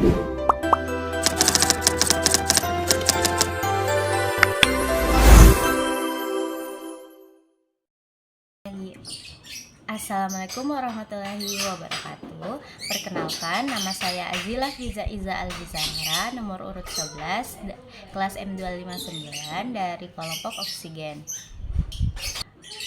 Assalamualaikum warahmatullahi wabarakatuh. Perkenalkan, nama saya Azila Fiza Iza Albizahra, nomor urut 11, kelas M259 dari kelompok oksigen.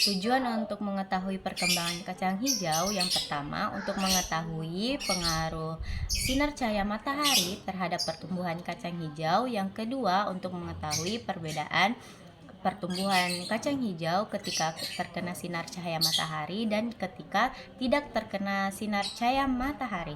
Tujuan untuk mengetahui perkembangan kacang hijau yang pertama untuk mengetahui pengaruh sinar cahaya matahari terhadap pertumbuhan kacang hijau. Yang kedua untuk mengetahui perbedaan pertumbuhan kacang hijau ketika terkena sinar cahaya matahari dan ketika tidak terkena sinar cahaya matahari.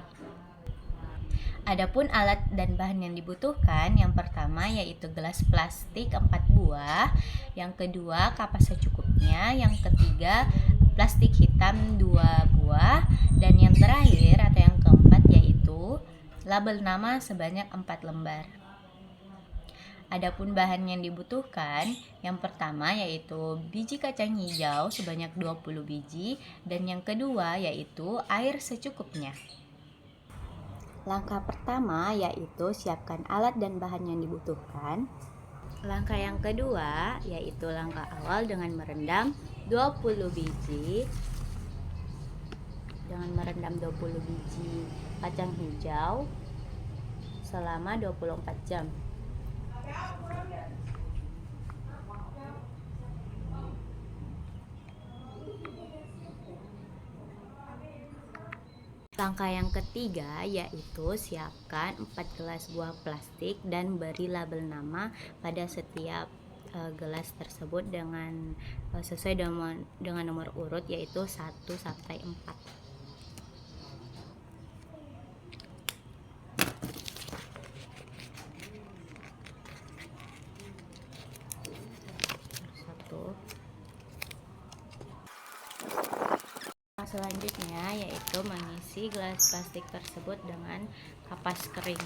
Adapun alat dan bahan yang dibutuhkan, yang pertama yaitu gelas plastik 4 buah, yang kedua kapas secukupnya, yang ketiga plastik hitam 2 buah, dan yang terakhir atau yang keempat yaitu label nama sebanyak 4 lembar. Adapun bahan yang dibutuhkan, yang pertama yaitu biji kacang hijau sebanyak 20 biji, dan yang kedua yaitu air secukupnya. Langkah pertama yaitu siapkan alat dan bahan yang dibutuhkan. Langkah yang kedua yaitu langkah awal dengan merendam 20 biji kacang hijau selama 24 jam. Langkah yang ketiga yaitu siapkan 4 gelas buah plastik dan beri label nama pada setiap gelas tersebut dengan sesuai dengan nomor urut yaitu 1 sampai 4. Selanjutnya yaitu mengisi gelas plastik tersebut dengan kapas kering.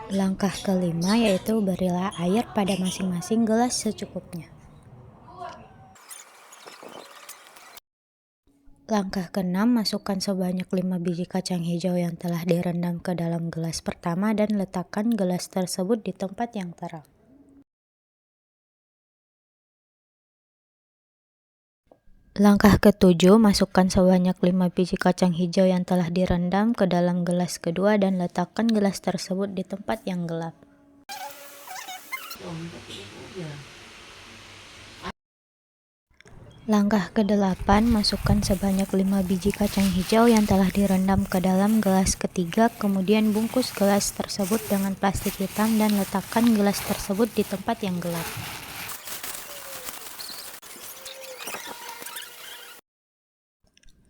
Langkah kelima yaitu berilah air pada masing-masing gelas secukupnya. Langkah keenam, masukkan sebanyak 5 biji kacang hijau yang telah direndam ke dalam gelas pertama dan letakkan gelas tersebut di tempat yang terang. Langkah ketujuh, masukkan sebanyak 5 biji kacang hijau yang telah direndam ke dalam gelas kedua dan letakkan gelas tersebut di tempat yang gelap. Langkah ke-8, masukkan sebanyak 5 biji kacang hijau yang telah direndam ke dalam gelas ketiga, kemudian bungkus gelas tersebut dengan plastik hitam dan letakkan gelas tersebut di tempat yang gelap.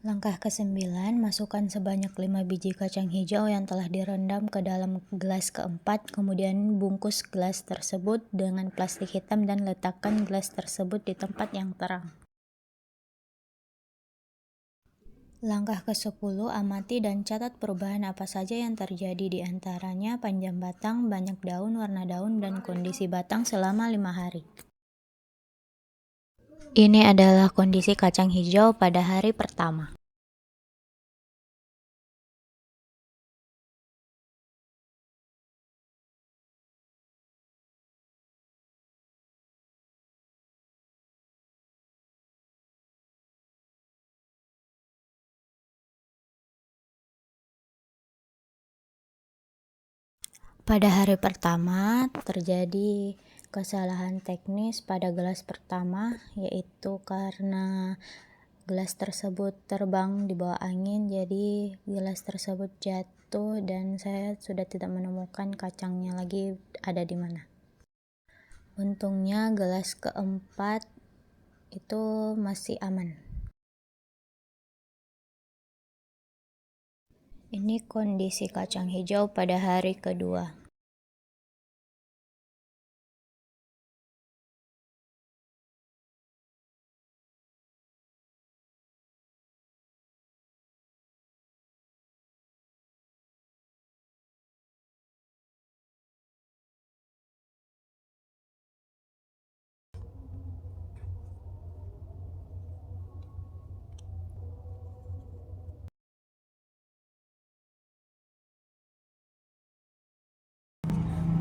Langkah ke-9, masukkan sebanyak 5 biji kacang hijau yang telah direndam ke dalam gelas keempat, kemudian bungkus gelas tersebut dengan plastik hitam dan letakkan gelas tersebut di tempat yang terang. Langkah ke-10, amati dan catat perubahan apa saja yang terjadi di antaranya panjang batang, banyak daun, warna daun, dan kondisi batang selama 5 hari. Ini adalah kondisi kacang hijau pada hari pertama. Pada hari pertama terjadi kesalahan teknis pada gelas pertama, yaitu karena gelas tersebut terbang di bawah angin, jadi gelas tersebut jatuh dan saya sudah tidak menemukan kacangnya lagi ada di mana. Untungnya gelas keempat itu masih aman. Ini kondisi kacang hijau pada hari kedua.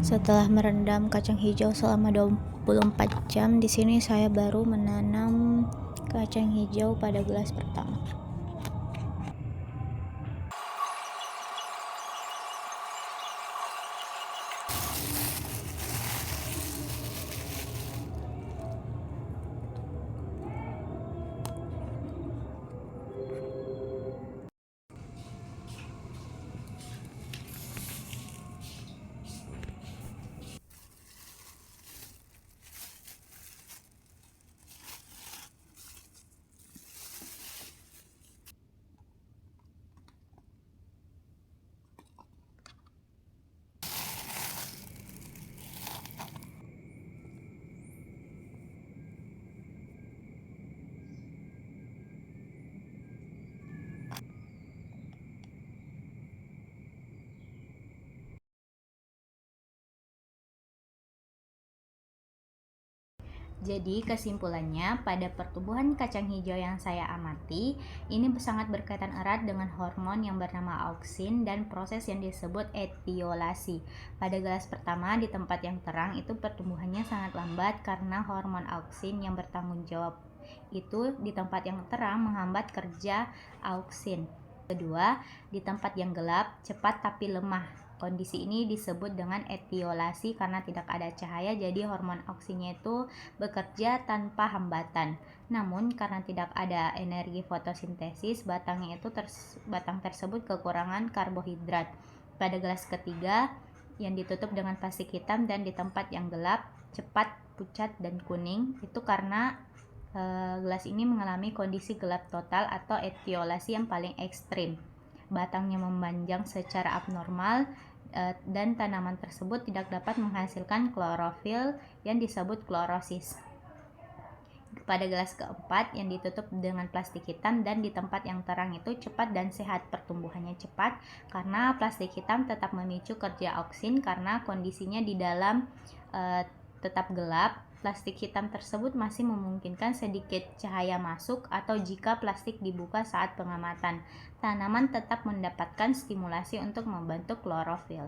Setelah merendam kacang hijau selama 24 jam, di sini saya baru menanam kacang hijau pada gelas pertama. Jadi kesimpulannya, pada pertumbuhan kacang hijau yang saya amati, ini sangat berkaitan erat dengan hormon yang bernama auksin dan proses yang disebut etiolasi. Pada gelas pertama di tempat yang terang itu pertumbuhannya sangat lambat karena hormon auksin yang bertanggung jawab itu di tempat yang terang menghambat kerja auksin. Kedua, di tempat yang gelap, cepat tapi lemah. Kondisi ini disebut dengan etiolasi karena tidak ada cahaya, jadi hormon auksinnya itu bekerja tanpa hambatan. Namun karena tidak ada energi fotosintesis, batang tersebut kekurangan karbohidrat. Pada gelas ketiga yang ditutup dengan plastik hitam dan di tempat yang gelap, cepat pucat dan kuning, itu karena gelas ini mengalami kondisi gelap total atau etiolasi yang paling ekstrim. Batangnya memanjang secara abnormal dan tanaman tersebut tidak dapat menghasilkan klorofil yang disebut klorosis. Pada gelas keempat yang ditutup dengan plastik hitam dan di tempat yang terang itu cepat dan sehat. Pertumbuhannya cepat karena plastik hitam tetap memicu kerja auksin karena kondisinya di dalam tetap gelap. Plastik hitam tersebut masih memungkinkan sedikit cahaya masuk atau jika plastik dibuka saat pengamatan, tanaman tetap mendapatkan stimulasi untuk membentuk klorofil.